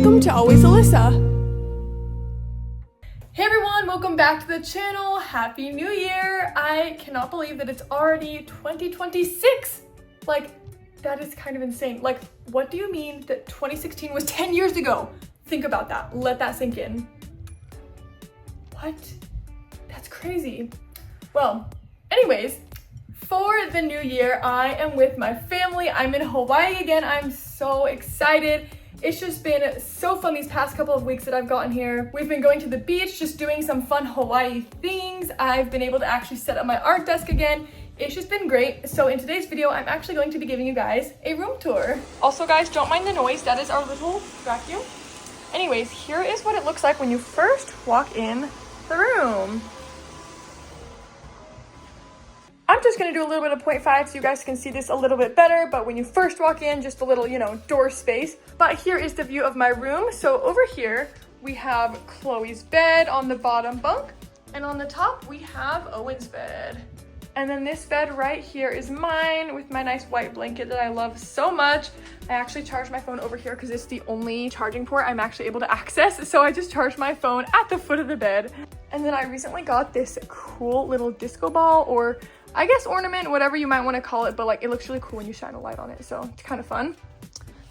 welcome to Always Alyssa. Hey everyone, welcome back to the channel. Happy New Year. I cannot believe that it's already 2026. Like, that is kind of insane. Like, what do you mean that 2016 was 10 years ago? Think about that. Let that sink in. What? That's crazy. Well, anyways, for the new year, I am with my family. I'm in Hawaii again. I'm so excited. It's just been so fun these past couple of weeks that I've gotten here. We've been going to the beach, just doing some fun Hawaii things. I've been able to actually set up my art desk again. It's just been great. So in today's video, I'm actually going to be giving you guys a room tour. Also guys, don't mind the noise. That is our little vacuum. Anyways, here is what it looks like when you first walk in the room. I'm just gonna do a little bit of 0.5 so you guys can see this a little bit better, but when you first walk in, just a little, door space. But here is the view of my room. So over here, we have Chloe's bed on the bottom bunk, and on the top, we have Owen's bed. And then this bed right here is mine with my nice white blanket that I love so much. I actually charge my phone over here because it's the only charging port I'm actually able to access. So I just charge my phone at the foot of the bed. And then I recently got this cool little disco ball, or I guess ornament, whatever you might want to call it, but like it looks really cool when you shine a light on it, so it's kind of fun.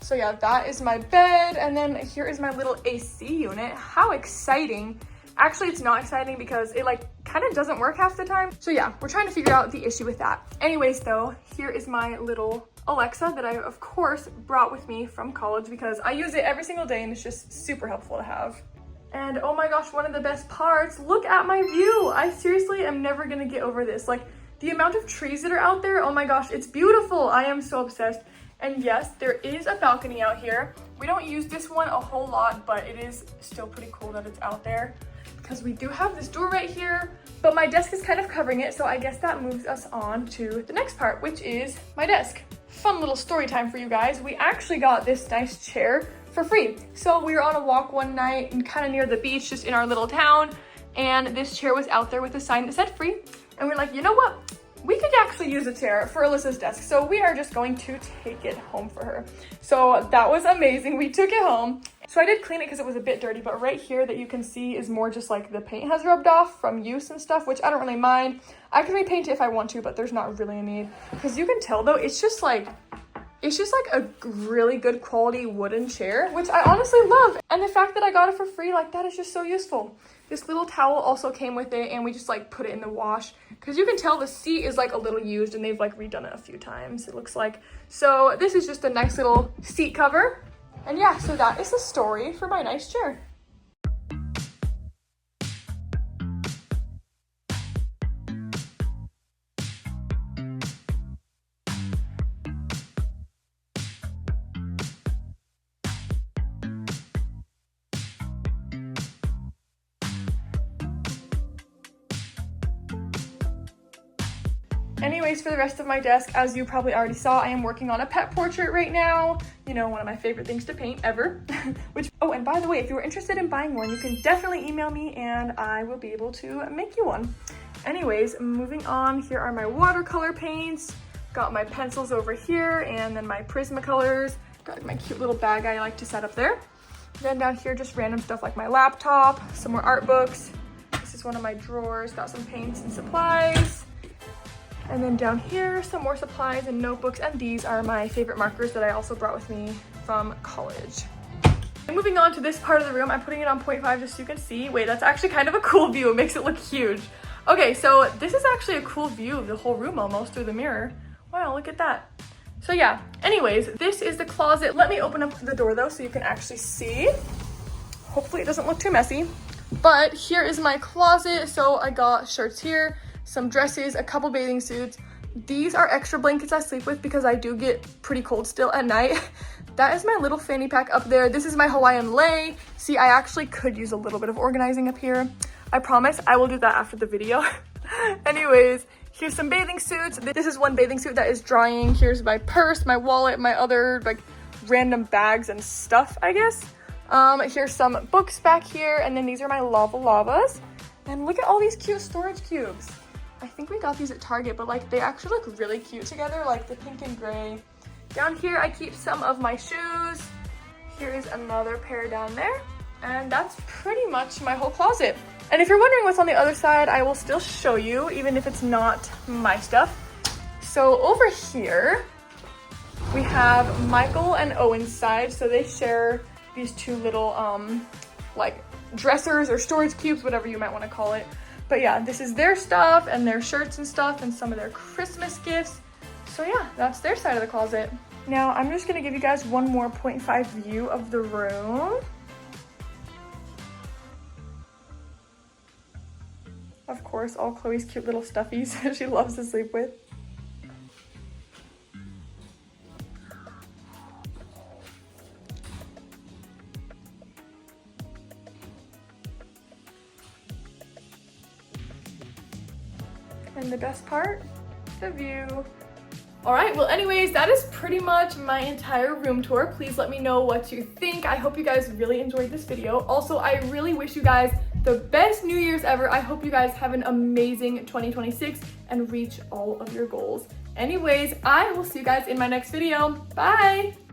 So yeah, that is my bed, and then here is my little AC unit. How exciting. Actually, it's not exciting because it like kind of doesn't work half the time. So yeah, we're trying to figure out the issue with that. Anyways though, here is my little Alexa that I of course brought with me from college because I use it every single day and it's just super helpful to have. And oh my gosh, one of the best parts, look at my view. I seriously am never gonna get over this. Like, the amount of trees that are out there, oh my gosh, it's beautiful. I am so obsessed. And yes, there is a balcony out here. We don't use this one a whole lot, but it is still pretty cool that it's out there because we do have this door right here, but my desk is kind of covering it. So I guess that moves us on to the next part, which is my desk. Fun little story time for you guys. We actually got this nice chair for free. So we were on a walk one night and kind of near the beach, just in our little town. And this chair was out there with a sign that said free. And we're like, you know what? We could actually use a chair for Alyssa's desk. So we are just going to take it home for her. So that was amazing. We took it home. So I did clean it because it was a bit dirty, but right here that you can see is more just like the paint has rubbed off from use and stuff, which I don't really mind. I can repaint it if I want to, but there's not really a need. Because you can tell though, it's just like a really good quality wooden chair, which I honestly love. And the fact that I got it for free, like that is just so useful. This little towel also came with it, and we just like put it in the wash because you can tell the seat is like a little used and they've like redone it a few times, it looks like. So this is just a nice little seat cover. And yeah, so that is the story for my nice chair. Anyways, for the rest of my desk, as you probably already saw, I am working on a pet portrait right now. One of my favorite things to paint ever. Oh, and by the way, if you were interested in buying one, you can definitely email me and I will be able to make you one. Anyways, moving on, here are my watercolor paints. Got my pencils over here, and then my Prismacolors. Got my cute little bag I like to set up there. Then down here, just random stuff like my laptop, some more art books. This is one of my drawers, got some paints and supplies. And then down here, some more supplies and notebooks, and these are my favorite markers that I also brought with me from college. And moving on to this part of the room, I'm putting it on 0.5 just so you can see. Wait, that's actually kind of a cool view. It makes it look huge. Okay, so this is actually a cool view of the whole room almost through the mirror. Wow, look at that. So yeah, anyways, this is the closet. Let me open up the door though so you can actually see. Hopefully it doesn't look too messy. But here is my closet. So I got shirts here, some dresses, a couple bathing suits. These are extra blankets I sleep with because I do get pretty cold still at night. That is my little fanny pack up there. This is my Hawaiian lei. See, I actually could use a little bit of organizing up here. I promise I will do that after the video. Anyways, here's some bathing suits. This is one bathing suit that is drying. Here's my purse, my wallet, my other like random bags and stuff, I guess. Here's some books back here, and then these are my lava lavas. And look at all these cute storage cubes. I think we got these at Target, but like they actually look really cute together, like the pink and gray. Down here, I keep some of my shoes. Here is another pair down there. And that's pretty much my whole closet. And if you're wondering what's on the other side, I will still show you, even if it's not my stuff. So over here, we have Michael and Owen's side. So they share these two little like dressers or storage cubes, whatever you might want to call it. But yeah, this is their stuff and their shirts and stuff and some of their Christmas gifts. So yeah, that's their side of the closet. Now I'm just gonna give you guys one more 0.5 view of the room. Of course, all Chloe's cute little stuffies she loves to sleep with. And the best part, the view. All right, well anyways, that is pretty much my entire room tour. Please let me know what you think. I hope you guys really enjoyed this video. Also, I really wish you guys the best New Year's ever. I hope you guys have an amazing 2026 and reach all of your goals. Anyways, I will see you guys in my next video. Bye!